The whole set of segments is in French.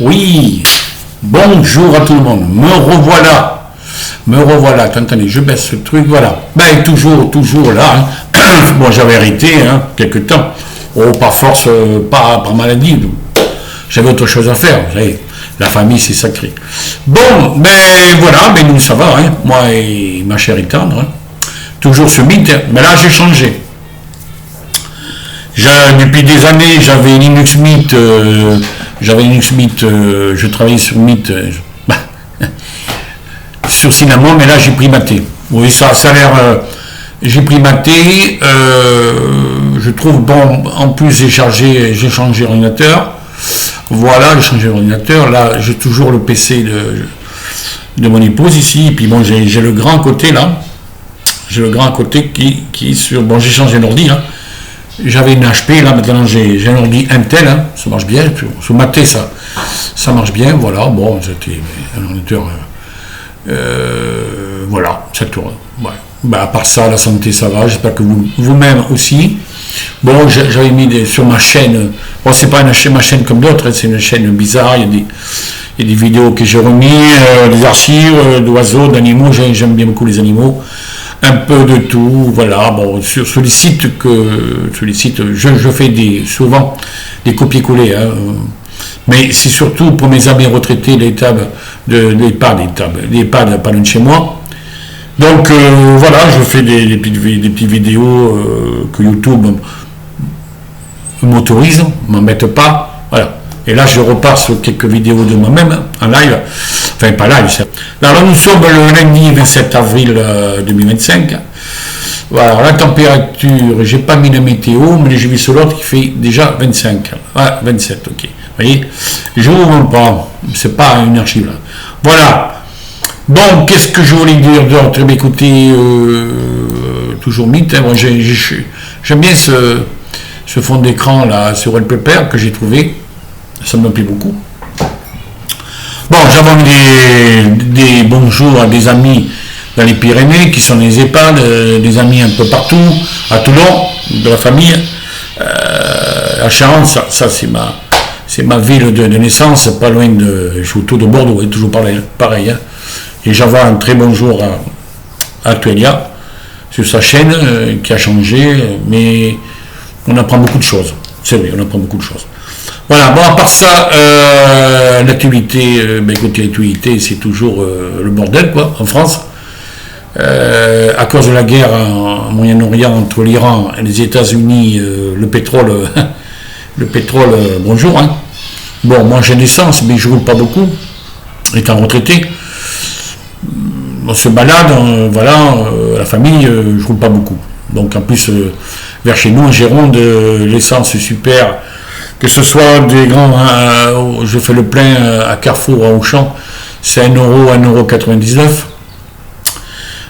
Oui, bonjour à tout le monde, me revoilà, attendez, je baisse ce truc, voilà, ben toujours là, hein. Bon j'avais arrêté, hein, quelque temps, oh par force, pas par maladie, j'avais autre chose à faire, vous savez, la famille c'est sacré. Bon, ben voilà, ben nous ça va, hein, moi et ma chère et tendre, hein. Toujours ce mythe, mais là j'ai changé. Depuis des années, j'avais Linux Mint, je travaillais sur Mint, sur Cinnamon, mais là j'ai primaté. Oui, ça a l'air, j'ai primaté, je trouve bon, en plus j'ai changé l'ordinateur, voilà, j'ai changé l'ordinateur, là j'ai toujours le PC de mon épouse ici, et puis bon, j'ai le grand côté là, qui sur, bon j'ai changé l'ordi, hein. J'avais une HP, là maintenant j'ai un ordi Intel, hein, ça marche bien, sur ma T ça marche bien, voilà, bon c'était un ordinateur, voilà, ça tourne. Ouais. Bah, à part ça, la santé ça va, j'espère que vous-même aussi. Bon, j'avais mis sur ma chaîne, bon c'est pas ma chaîne comme d'autres, c'est une chaîne bizarre, il y a des vidéos que j'ai remis, des archives d'oiseaux, d'animaux, j'aime bien beaucoup les animaux. Un peu de tout, voilà, bon, sur les sites je fais souvent des copier-coller, hein, mais c'est surtout pour mes amis retraités, les EHPAD pas loin de chez moi. Donc voilà, je fais des petites vidéos que YouTube m'autorise, m'embête pas, voilà. Et là, je repars sur quelques vidéos de moi-même, en live, enfin pas live, c'est... Alors nous sommes le lundi 27 avril 2025, voilà, la température, j'ai pas mis la météo, mais j'ai vu sur l'autre qui fait déjà 25, ouais, 27, ok, vous voyez, je vous montre pas, c'est pas une archive là, voilà. Bon, qu'est-ce que je voulais dire d'autre? Écoutez, toujours mythe, hein, moi j'aime bien ce fond d'écran là sur Wallpaper que j'ai trouvé. Ça me plaît beaucoup. Bon, j'avance des bonjours à des amis dans les Pyrénées qui sont des EHPAD, des amis un peu partout, à Toulon, de la famille. À Charente, ça c'est ma ville de naissance, pas loin de. Je suis autour de Bordeaux, et toujours pareil. Hein. Et j'envoie un très bonjour à Tuelia sur sa chaîne qui a changé, mais on apprend beaucoup de choses. C'est vrai, on apprend beaucoup de choses. Voilà, bon, à part ça, l'actualité, l'actualité, c'est toujours le bordel, quoi, en France. À cause de la guerre en Moyen-Orient entre l'Iran et les États-Unis, le pétrole, bonjour, hein. Bon, moi j'ai l'essence, mais je roule pas beaucoup, étant retraité. On se balade, voilà, la famille, je roule pas beaucoup. Donc en plus, vers chez nous, en Gironde, l'essence est super. Que ce soit des grands, je fais le plein à Carrefour, à Auchan, c'est 1 euro, 1,99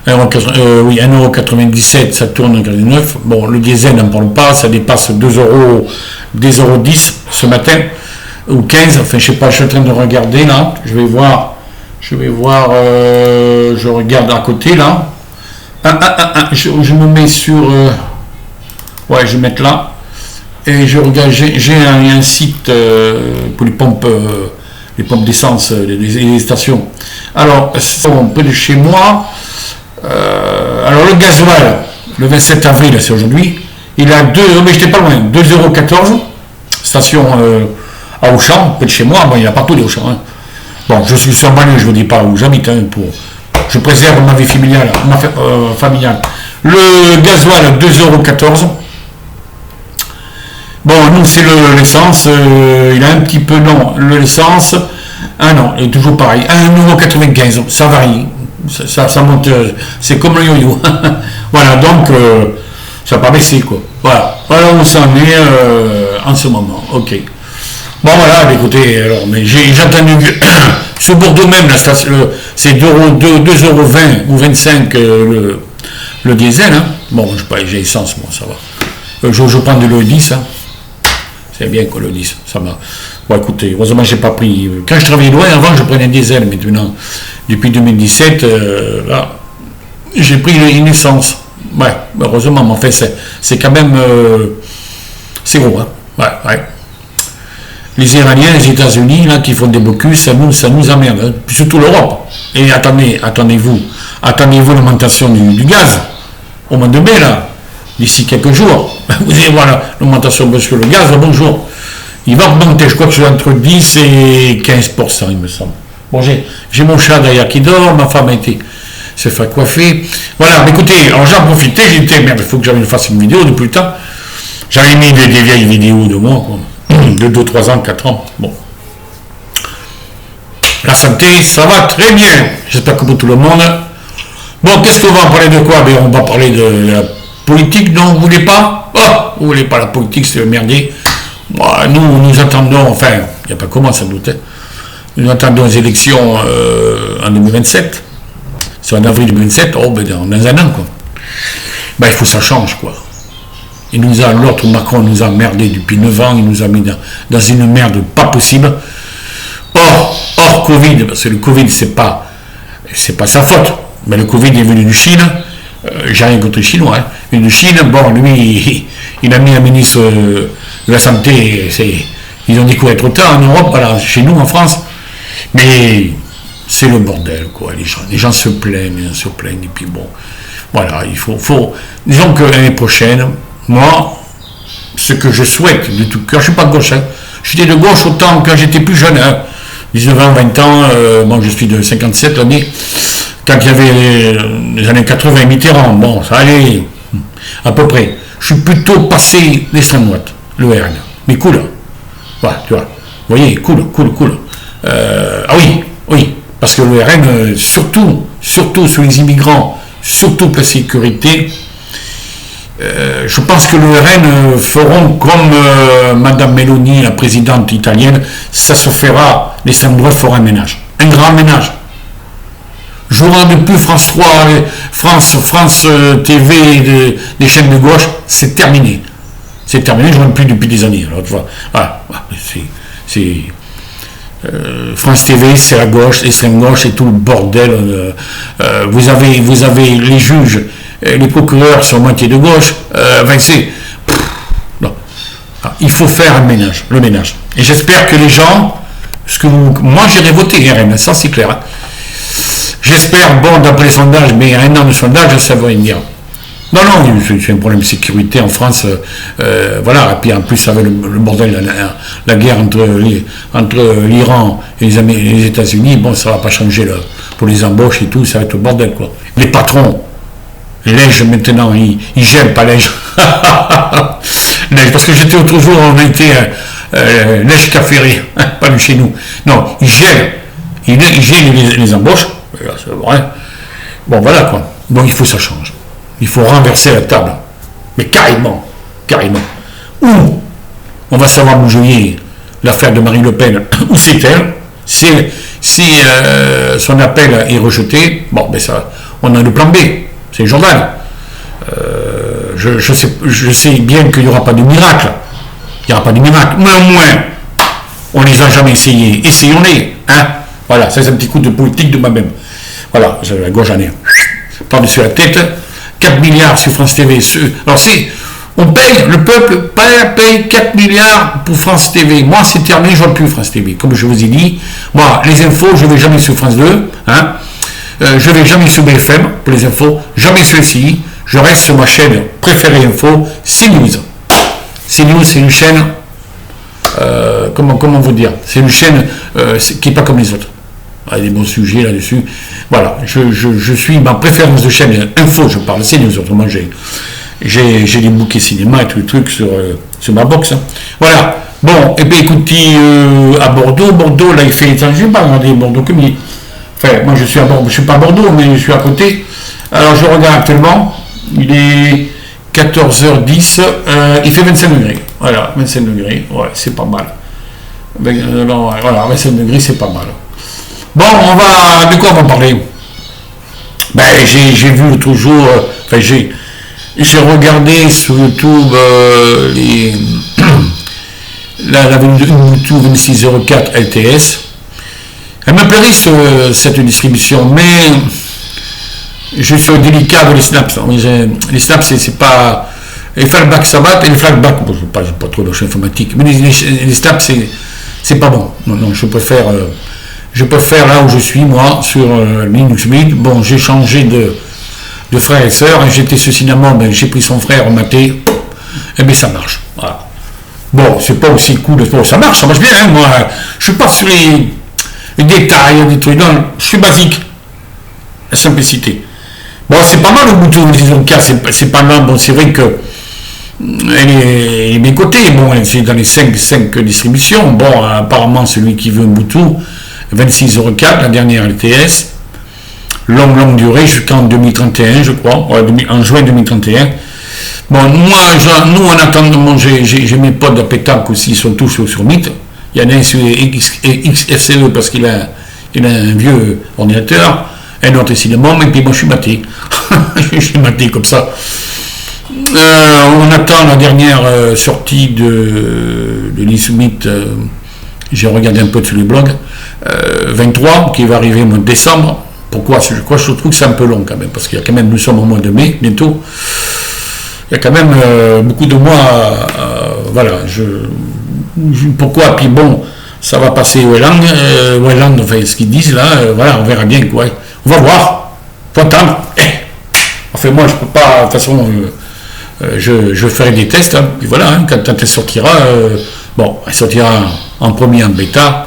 €. Oui, 1,97 €, ça tourne en 99. Bon, le diesel, n'en parle pas, ça dépasse 2,10 € ce matin, ou 15, enfin je sais pas, je suis en train de regarder là, je vais voir, je regarde à côté là. Je me mets sur, ouais, je vais mettre là. Et je regarde, j'ai un site pour les pompes d'essence, les stations. Alors, près de chez moi, alors le gasoil, le 27 avril, c'est aujourd'hui, il a mais j'étais pas loin, 2,14 €, station à Auchan, près de chez moi, bon, il y a partout des Auchan. Hein. Bon, je suis sur banlieue, je ne vous dis pas où j'habite, hein, je préserve ma vie familiale, familiale. Le gasoil, 2,14 €. Bon, nous, c'est l'essence, il a un petit peu, non, l'essence, non, il est toujours pareil, 1,95 €, ça varie, ça monte, c'est comme le yo-yo. Voilà, donc, ça n'a pas baissé, quoi. Voilà où ça en est en ce moment, ok. Bon, voilà, écoutez, alors, mais j'ai entendu, sur Bordeaux même, c'est 2,20 € ou 25 le diesel, hein. Bon, j'ai essence, moi, ça va. Je prends de l'E10, hein. C'est bien que le 10, ça m'a. Bon, écoutez, heureusement, j'ai pas pris. Quand je travaillais loin, avant, je prenais un diesel, mais maintenant, depuis 2017, là, j'ai pris une essence. Ouais, heureusement, mais en fait, c'est quand même. C'est gros, hein. Ouais. les Iraniens, les États-Unis, là, qui font des blocus, ça nous emmerde, hein. Surtout l'Europe. Et attendez-vous l'augmentation du gaz, au mois de mai, là, d'ici quelques jours. Vous allez voir l'augmentation sur le gaz, bonjour. Il va augmenter, je crois que c'est entre 10 et 15%, il me semble. Bon, j'ai mon chat derrière qui dort, ma femme s'est fait coiffer. Voilà, mais écoutez, alors j'en profitais, merde, il faut que j'avais fasse une vidéo depuis le temps. J'avais mis des vieilles vidéos de moi, quoi. De 2, 3 ans, 4 ans. Bon. La santé, ça va très bien. J'espère que pour tout le monde. Bon, qu'est-ce qu'on va en parler de quoi? Ben, on va parler de la politique. Non, vous voulez pas? Oh, vous voulez pas la politique, c'est le merdier. Bon, nous attendons, enfin, il n'y a pas comment sans doute. Hein. Nous attendons les élections en 2027. C'est en avril 2027. Oh, ben, dans un an, quoi. Ben, il faut que ça change, quoi. L'autre Macron nous a merdé depuis 9 ans, il nous a mis dans une merde pas possible. Hors Covid, parce que le Covid c'est pas sa faute, mais le Covid est venu de Chine, j'ai rien contre les Chinois, hein. Il est de Chine, bon lui il a mis un ministre de la santé, ils ont découvert trop tard en Europe, voilà, chez nous en France, mais c'est le bordel quoi, les gens se plaignent, et puis bon, voilà, il faut disons que l'année prochaine, moi, ce que je souhaite de tout cœur, je ne suis pas de gauche, hein. J'étais de gauche autant quand j'étais plus jeune, hein. 19 ans, 20 ans, moi je suis de 57 l'année, quand il y avait les années 80, Mitterrand, bon, ça allait, à peu près. Je suis plutôt passé l'extrême droite, le RN, mais cool, voilà, tu vois, vous voyez, cool. Ah oui, parce que le RN, surtout sur les immigrants, surtout pour la sécurité, je pense que le RN feront comme Madame Meloni, la présidente italienne, ça se fera, l'extrême droite fera un ménage, un grand ménage. Jouera depuis France 3, France TV, des chaînes de gauche, c'est terminé. Je ne vois plus depuis des années. Alors, tu vois, voilà, France TV, c'est la gauche, l'extrême gauche, c'est tout le bordel. Vous avez les juges, les procureurs sont moitié de gauche, non. Il faut faire le ménage. Et j'espère que les gens, moi j'irai voter RN, ça c'est clair. Hein. J'espère, bon, d'après les sondages, mais à un an de sondage, ça veut rien dire. Non, c'est un problème de sécurité en France, voilà, et puis en plus avec le bordel, la guerre entre l'Iran et les États-Unis, bon, ça va pas changer pour les embauches et tout, ça va être le bordel, quoi. Les patrons, Lège maintenant, ils gèlent, pas Lège. Lège, parce que j'étais l'autre jour, on a été Lège Caféry, pas de chez nous. Non, ils gèlent les embauches, c'est vrai. Bon, voilà quoi. Donc il faut que ça change. Il faut renverser la table. Mais carrément. Ou on va savoir bouger l'affaire de Marine Le Pen, où c'est-elle, si son appel est rejeté, bon, ben ça, on a le plan B. C'est Jordan. Je sais bien qu'il n'y aura pas de miracle. Mais au moins, on ne les a jamais essayés. Essayons-les. Hein. Voilà, ça c'est un petit coup de politique de moi-même. Voilà, la gauche en est par-dessus la tête. 4 milliards sur France TV. Alors on paye, le peuple paye 4 milliards pour France TV. Moi, c'est terminé, je ne vois plus France TV. Comme je vous ai dit, moi, les infos, je ne vais jamais sur France 2. Hein. Je ne vais jamais sur BFM pour les infos, jamais sur LCI, je reste sur ma chaîne préférée info, CNews. CNews, c'est une chaîne, comment vous dire, c'est une chaîne qui n'est pas comme les autres. Il y a des bons sujets là-dessus. Voilà, je suis ma préférence de chaîne info, je parle, CNews, autrement j'ai des bouquets cinéma et tout le truc sur ma box. Hein. Voilà, bon, et bien écoutez, à Bordeaux, là il fait étranger, je n'ai pas regardé Bordeaux comme il. Enfin, moi je suis à Bordeaux, je ne suis pas à Bordeaux, mais je suis à côté. Alors je regarde actuellement, il est 14h10, il fait 25 degrés. Voilà, 25 degrés, ouais, c'est pas mal. Voilà, 25 degrés, c'est pas mal. Bon, de quoi on va parler? Ben, j'ai vu l'autre jour, j'ai regardé sur YouTube la YouTube 2604 LTS. Elle me plairait cette distribution, mais je suis délicat avec les snaps. Les snaps, c'est pas. Les flashbacks, ça va, et les flashbacks, bon, je ne sais pas trop de informatique, mais les snaps, c'est pas bon. Non, je préfère là où je suis, moi, sur Linux Mint. Bon, j'ai changé de frère et sœur, hein, j'étais sur Cinnamon, ben, j'ai pris son frère maté, et bien ça marche. Voilà. Bon, c'est pas aussi cool, ça marche bien, hein, moi, je suis pas sur les détails, des trucs, non, je suis basique, la simplicité. Bon, c'est pas mal Ubuntu, disons que c'est pas mal, bon, c'est vrai que elle est bien cotée, bon, c'est dans les 5 distributions, bon, apparemment celui qui veut Ubuntu, 26,04€, la dernière LTS, longue durée jusqu'en 2031, je crois, en juin 2031. Bon, nous en attendant, j'ai mes potes de pétanque aussi, ils sont tous sur Meet. Il y en a un sur XFCE parce qu'il a un vieux ordinateur, un autre ici le monde, et puis moi je suis maté. Je suis maté comme ça. On attend la dernière sortie de l'Insubmit, j'ai regardé un peu sur les blogs, 23, qui va arriver au mois de décembre. Pourquoi ? Je trouve que c'est un peu long quand même, parce qu'il y a quand même, nous sommes au mois de mai, bientôt. Il y a quand même beaucoup de mois, voilà, pourquoi ? Puis bon, ça va passer au Wayland, enfin, ce qu'ils disent là, voilà, on verra bien quoi. On va voir, faut attendre. Enfin, moi, je peux pas, de toute façon, je ferai des tests, hein, puis voilà, hein, quand elle sortira, bon, elle sortira en premier en bêta,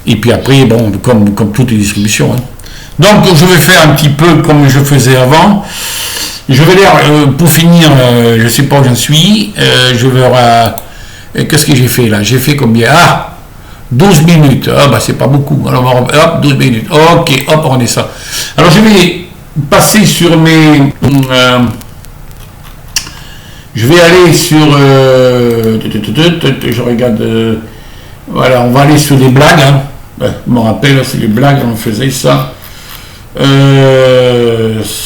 et puis après, bon, comme toutes les distributions, hein. Donc je vais faire un petit peu comme je faisais avant. Je vais dire, pour finir, je ne sais pas où j'en suis. Je vais qu'est-ce que j'ai fait là ? J'ai fait combien ? 12 minutes. Ah bah c'est pas beaucoup. Alors hop, 12 minutes. Ok, hop, on est ça. Alors je vais passer sur mes... je vais aller sur... je regarde... voilà, on va aller sur les blagues. Hein. Je me rappelle, c'est les blagues, on faisait ça.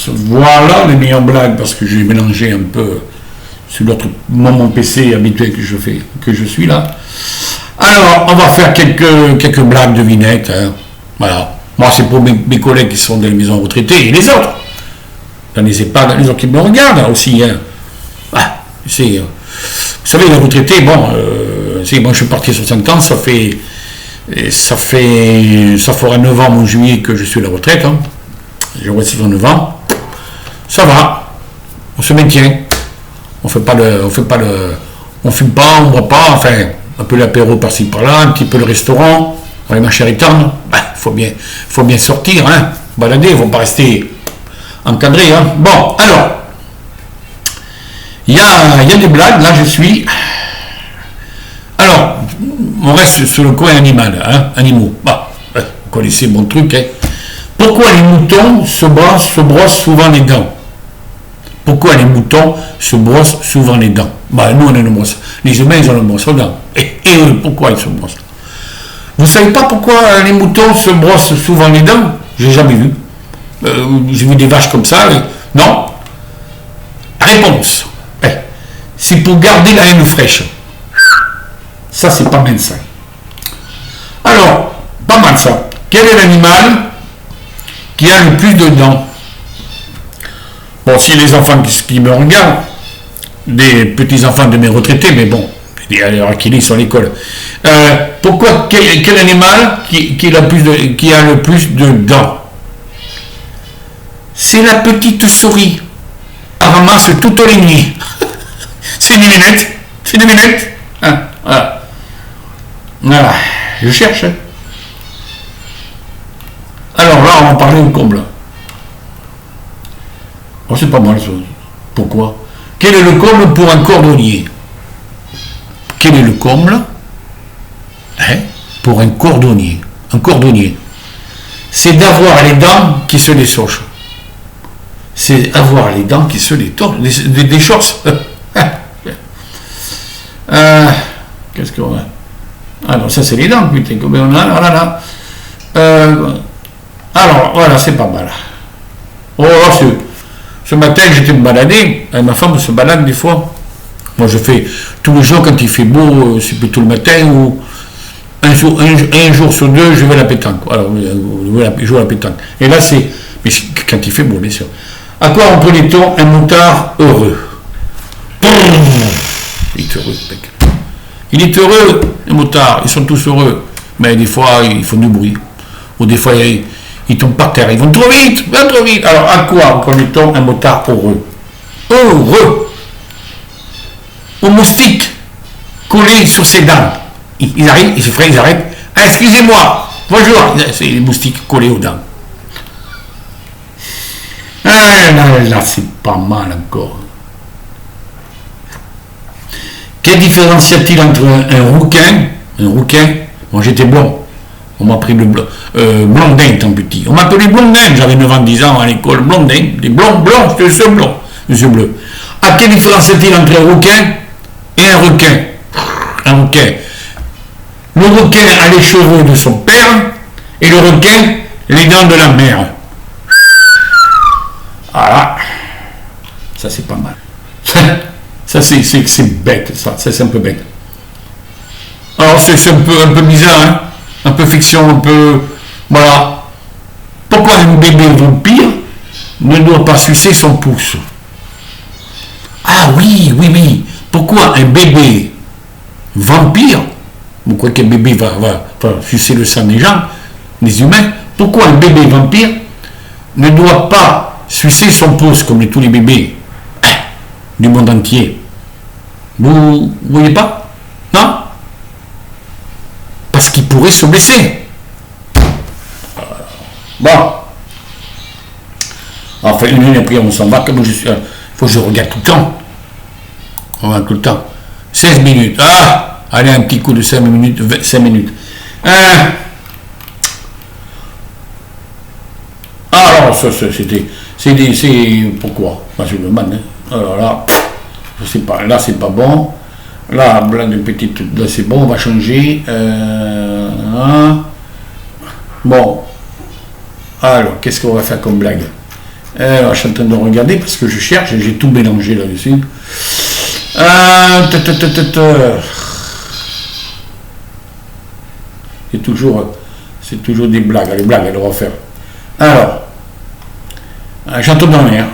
Voilà les meilleures blagues parce que j'ai mélangé un peu sur mon PC habituel que je suis là. Alors on va faire quelques blagues de vignettes, hein. Voilà, moi c'est pour mes collègues qui sont dans les maisons retraitées et les autres dans les EHPAD, les autres qui me regardent aussi, hein. Vous savez, les retraités, bon, moi je suis parti à 60 ans, ça fera 9 ans en juillet que je suis à la retraite, hein. J'ai 69 ans, ça va, on se maintient, on fume pas, on boit pas, enfin, un peu l'apéro par-ci par-là, un petit peu le restaurant, on va les marcher tendre, faut bien sortir, hein, balader, il ne faut pas rester encadré, hein. Bon, alors, il y a des blagues, là je suis, alors, on reste sur le coin animal, hein, animaux, vous connaissez mon truc, hein. Pourquoi les moutons se brossent souvent les dents ? Pourquoi les moutons se brossent souvent les dents ? Nous on a une brosse. Les humains ils ont une brosse aux dents. Et eux, pourquoi ils se brossent ? Vous savez pas pourquoi les moutons se brossent souvent les dents ? J'ai jamais vu. J'ai vu des vaches comme ça. Non. Réponse. C'est pour garder la haine fraîche. Ça c'est pas mal ça. Alors, pas mal ça. Quel est l'animal qui a le plus de dents? Bon, si les enfants qui me regardent, des petits-enfants de mes retraités, mais bon, alors qu'ils sont à l'école. Pourquoi, quel animal qui a le plus de dents? C'est la petite souris. Elle ramasse toutes les nuits. C'est des lunettes. Hein, voilà. Je cherche. Hein. Alors là, on va parler au comble. Oh, c'est pas mal ça. Pourquoi ? Quel est le comble pour un cordonnier ? Quel est le comble pour un cordonnier ? Un cordonnier. C'est d'avoir les dents qui se dessochent. C'est avoir les dents qui se déchaussent. Qu'est-ce qu'on a ? Alors, ça, c'est les dents, putain. Combien on a ? Voilà. Alors, voilà, c'est pas mal. Oh, ce matin, j'étais me balader. Ma femme se balade des fois. Moi, je fais tous les jours, quand il fait beau, c'est plutôt le matin, ou un jour sur deux, je vais à la pétanque. Alors, je joue à la pétanque. Et là, mais quand il fait beau, bien sûr. À quoi reconnaît-on un moutard heureux ? Il est heureux, mec. Il est heureux, les motards, ils sont tous heureux. Mais des fois, ils font du bruit. Ou des fois, ils tombent par terre. Ils vont trop vite, trop vite. Alors, à quoi reconnaît-on un motard heureux? Heureux. Au moustique collé sur ses dents. Ils arrivent, ils arrêtent. Ah, excusez-moi, bonjour. C'est les moustiques collés aux dents. Ah, là, c'est pas mal encore. Quelle différence y a-t-il entre un rouquin, moi j'étais blond, on m'a pris le blondin étant petit, on m'appelait blondin, j'avais 9 ans, 10 ans à l'école, blondin, des blonds, monsieur blond, monsieur bleu. À quelle différence y a-t-il entre un rouquin et un requin? Un rouquin. Le requin a les cheveux de son père et le requin les dents de la mère. Voilà, ça c'est pas mal. Ça c'est bête, ça c'est un peu bête. Alors c'est un peu bizarre, hein, un peu fiction, un peu... Voilà. Pourquoi un bébé vampire ne doit pas sucer son pouce? Ah oui. Pourquoi un bébé vampire, vous croyez qu'un bébé va sucer le sang des gens, des humains, pourquoi un bébé vampire ne doit pas sucer son pouce comme tous les bébés du monde entier? Vous voyez pas? Non? Parce qu'il pourrait se blesser. Bon. Enfin, une année après, on s'en va. Comme je suis, faut que je regarde tout le temps. On regarde tout le temps. 16 minutes. Ah! Allez, un petit coup de 5 minutes. 5 minutes. Alors, ça, c'était... C'est... Pourquoi? Je me demande. Alors là... Je sais pas, là c'est pas bon. Là, une petite, là c'est bon, on va changer. Bon. Alors, qu'est-ce qu'on va faire comme blague? Je suis en train de regarder parce que je cherche et j'ai tout mélangé là-dessus. C'est toujours des blagues. Les blagues, on va faire. Alors, j'entends dans la mer.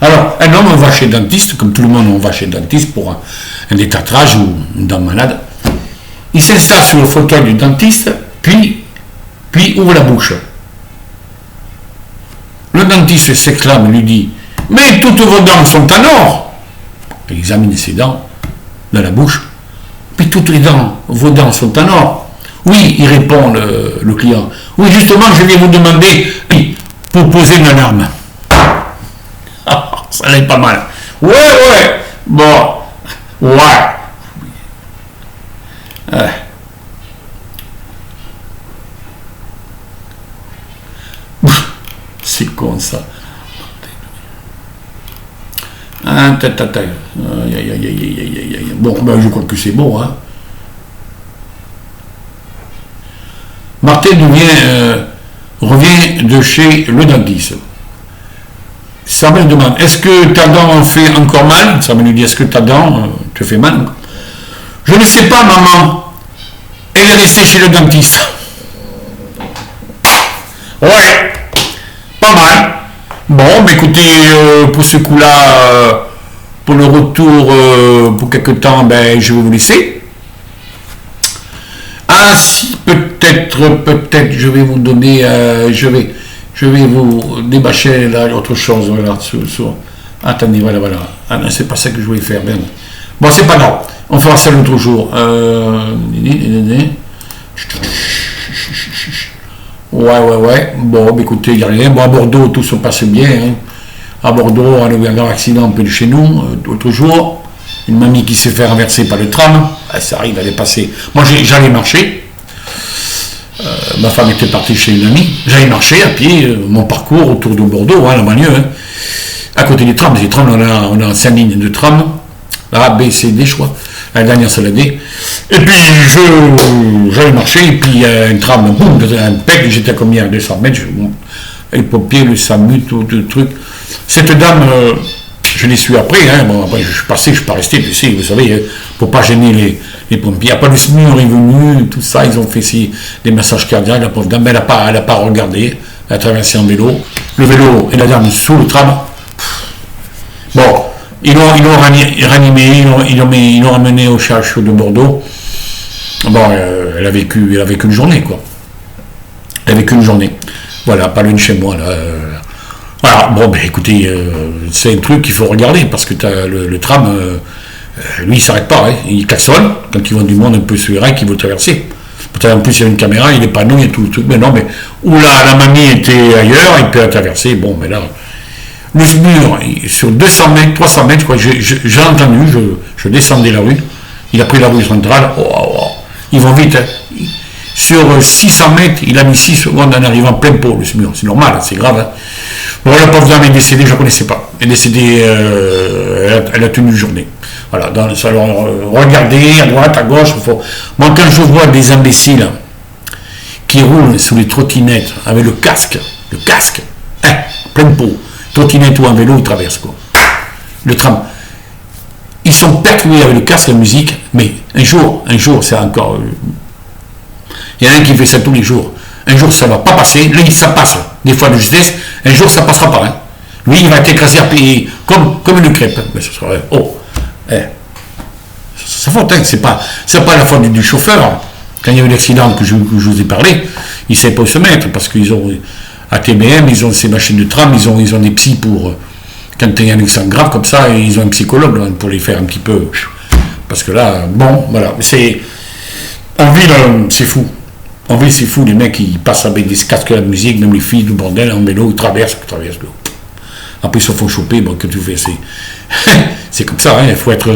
Alors, un homme va chez le dentiste, comme tout le monde, on va chez le dentiste pour un détartrage ou une dent malade. Il s'installe sur le fauteuil du dentiste, puis ouvre la bouche. Le dentiste s'exclame, lui dit « Mais toutes vos dents sont en or !» Il examine ses dents dans la bouche. « Mais toutes vos dents sont en or !» Oui, il répond le client. « Oui, justement, je vais vous demander pour poser une alarme. » Ça n'est pas mal. Ouais. Bon. Ouais. C'est con ça. Bon, ben je crois que c'est bon, hein. Martin revient de chez le dentiste. Ça me demande, est-ce que ta dent fait encore mal? Ça me lui dit, est-ce que ta dent te fait mal? Je ne sais pas, maman. Elle est restée chez le dentiste. Ouais, pas mal. Bon, écoutez, pour ce coup-là, pour le retour, pour quelque temps, ben, je vais vous laisser. Ah si, peut-être, je vais vous donner, je vais vous débâcher là, autre chose, voilà, attendez, voilà. Ah non, c'est pas ça que je voulais faire, bien. Bon, c'est pas grave, on fera ça l'autre jour. Ouais. Bon, écoutez, il n'y a rien. Bon, à Bordeaux, tout se passe bien. Hein. À Bordeaux, on a eu un grand accident un peu de chez nous, l'autre jour. Une mamie qui s'est fait renverser par le tram. Ça arrive, elle est passée. Moi, j'allais marcher. Ma femme était partie chez une amie. J'allais marcher à pied, mon parcours autour de Bordeaux, hein, la banlieue. Hein. À côté des trams. Les trams, on a 5 lignes de tram. A, B, C, D, je crois. La dernière, c'est la D. Et puis, j'allais marcher, et puis un tram, boum, un pec, j'étais à combien? 200 mètres. Les pompiers, le SAMU, tout le truc. Cette dame, je l'ai su après. Hein. Bon, après, je suis passé, je ne suis pas resté. Tu sais, vous savez, pour ne pas gêner les pompiers. Après, le SMUR est venu, tout ça. Ils ont fait des massages cardiaques. La pauvre dame, elle n'a pas regardé. Elle a traversé en vélo. Le vélo et la dame sous le tram. Ils l'ont ranimé, ils l'ont ramené au CHU de Bordeaux. Bon, elle a vécu une journée, quoi. Elle a vécu une journée. Voilà, pas loin de chez moi, là. Voilà, bon, ben écoutez, c'est un truc qu'il faut regarder, parce que le tram, lui, il s'arrête pas, hein. Il klaxonne, quand il voit du monde un peu sur les rails qui veut traverser. En plus, il y a une caméra, il est panneaux, il y a tout le truc. Mais non, mais où la mamie était ailleurs, il peut la traverser. Bon, mais là, le mur, sur 200 mètres, 300 mètres, je crois, j'ai entendu, je descendais la rue, il a pris la rue centrale, ils vont vite, hein. Sur 600 mètres, il a mis 6 secondes en arrivant plein pot, le mur. C'est normal, c'est grave, hein. Bon, la pauvre dame est décédée, je ne la connaissais pas. Elle est décédée, elle a tenu une journée. Voilà, dans le salon, regardez à droite, à gauche. Moi, quand je vois des imbéciles qui roulent sous les trottinettes avec le casque, hein, plein pot, trottinette ou en vélo, ils traversent, quoi. Le tram. Ils sont perclus avec le casque, la musique, mais un jour, c'est encore. Il y en a un qui fait ça tous les jours. Un jour, ça ne va pas passer. Là, ça passe. Des fois, de justesse. Un jour, ça ne passera pas. Hein. Lui, il va être écrasé à payer comme une crêpe. Mais ce sera. Ça faute, hein. C'est pas la faute du chauffeur. Quand il y a eu l'accident que je vous ai parlé, il ne savait pas où se mettre parce qu'ils ont. À TBM, ils ont ces machines de tram, ils ont des psys pour. Quand il y a un accident grave comme ça, ils ont un psychologue là, pour les faire un petit peu. Parce que là, bon, voilà. En ville, c'est fou. En ville, c'est fou, les mecs, ils passent avec des casques de musique, même les filles, du bordel, en vélo, ils traversent l'eau. Après, ils se font choper, bon, que tu fais, c'est comme ça, hein, il faut être.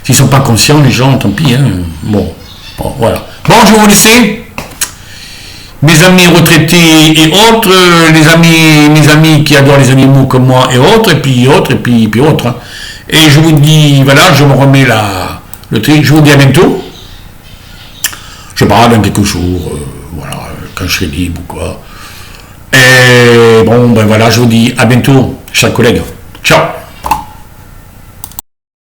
S'ils ne sont pas conscients, les gens, tant pis, hein. Bon, voilà. Bon, je vais vous laisser. Mes amis retraités et autres, mes amis qui adorent les animaux comme moi et autres, et puis autres. Hein. Et je vous dis, voilà, je me remets le truc, je vous dis à bientôt. Je parle dans quelques jours, voilà, quand je serai libre ou quoi. Et bon, ben voilà, je vous dis à bientôt, chers collègues. Ciao!